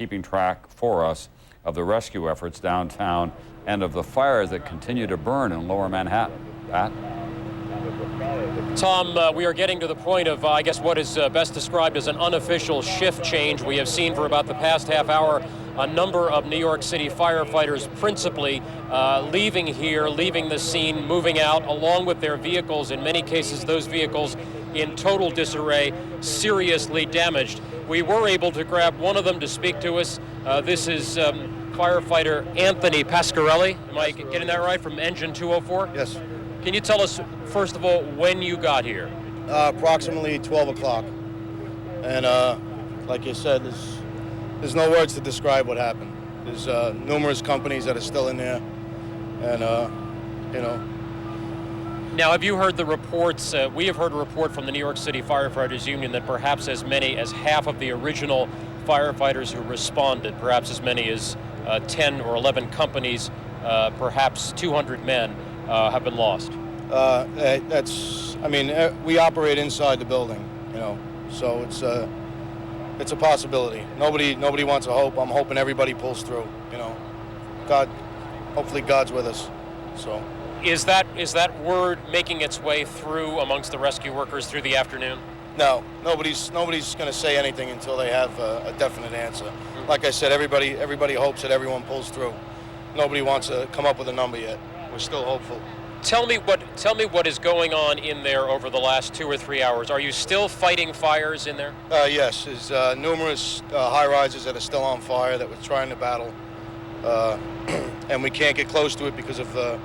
keeping track for us of the rescue efforts downtown and of the fires that continue to burn in lower Manhattan. Pat? Tom, we are getting to the point of, I guess, what is best described as an unofficial shift change. We have seen for about the past half hour a number of New York City firefighters principally leaving here, leaving the scene, moving out, along with their vehicles. In many cases, those vehicles in total disarray, seriously damaged. We were able to grab one of them to speak to us. This is firefighter Anthony Pasquarelli. Am I getting that right, from Engine 204? Yes. Can you tell us, first of all, when you got here? Approximately 12 o'clock. And like you said, there's no words to describe what happened. There's numerous companies that are still in there. And, you know. Now, have you heard the reports? We have heard a report from the New York City Firefighters Union that perhaps as many as half of the original firefighters who responded, perhaps as many as 10 or 11 companies, perhaps 200 men, have been lost. I mean, we operate inside the building, you know, so it's a possibility. Nobody wants to hope. I'm hoping everybody pulls through, you know. Hopefully God's with us, so. Is that word making its way through amongst the rescue workers through the afternoon? No, nobody's going to say anything until they have a definite answer. Like I said, everybody hopes that everyone pulls through. Nobody wants to come up with a number yet. We're still hopeful. Tell me what is going on in there over the last 2 or 3 hours. Are you still fighting fires in there? Yes, there's numerous high-rises that are still on fire that we're trying to battle, and we can't get close to it because of the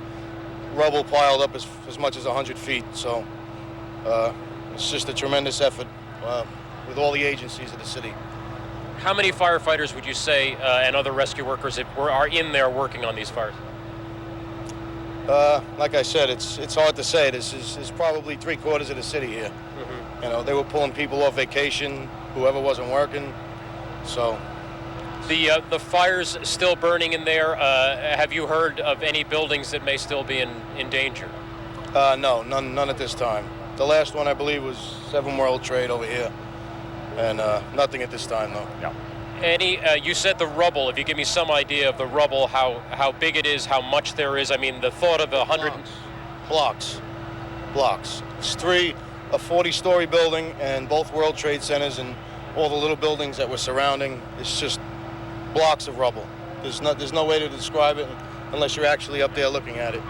rubble piled up as much as 100 feet. So it's just a tremendous effort with all the agencies of the city. How many firefighters would you say and other rescue workers are in there working on these fires? Like I said, it's hard to say. This is probably 3/4 of the city here. Mm-hmm. You know, they were pulling people off vacation, whoever wasn't working. So the fire's still burning in there. Have you heard of any buildings that may still be in danger? No, none at this time. The last one, I believe, was 7 World Trade over here, and nothing at this time, though. Yeah. You said the rubble. If you give me some idea of the rubble, how big it is, how much there is. I mean, the thought of 100 blocks. It's a 40-story building, and both World Trade Centers and all the little buildings that were surrounding. It's just blocks of rubble. There's no way to describe it unless you're actually up there looking at it.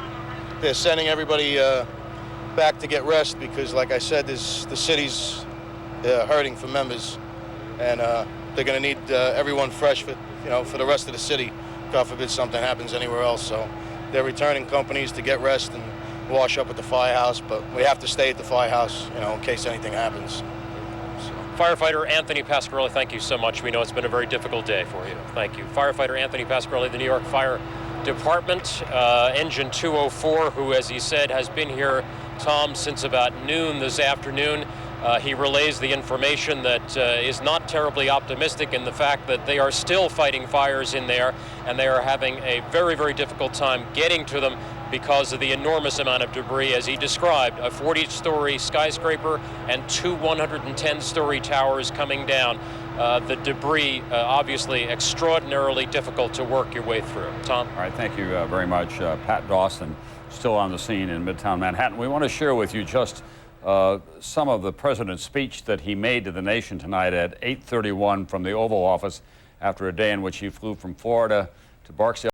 They're sending everybody back to get rest because, like I said, the city's hurting for members, and they're going to need everyone fresh for the rest of the city. God forbid something happens anywhere else. So they're returning companies to get rest and wash up at the firehouse, but we have to stay at the firehouse, in case anything happens. So. Firefighter Anthony Pasquarelli, thank you so much. We know it's been a very difficult day for you. Thank you. Firefighter Anthony Pasquarelli, the New York Fire Department, Engine 204, who, as he said, has been here, Tom, since about noon this afternoon. He relays the information that is not terribly optimistic in the fact that they are still fighting fires in there, and they are having a very, very difficult time getting to them because of the enormous amount of debris. As he described, a 40-story skyscraper and 2 110-story towers coming down. The debris, obviously, extraordinarily difficult to work your way through. Tom? All right, thank you very much. Pat Dawson, still on the scene in Midtown Manhattan. We want to share with you just some of the president's speech that he made to the nation tonight at 8:31 from the Oval Office after a day in which he flew from Florida to Barksdale.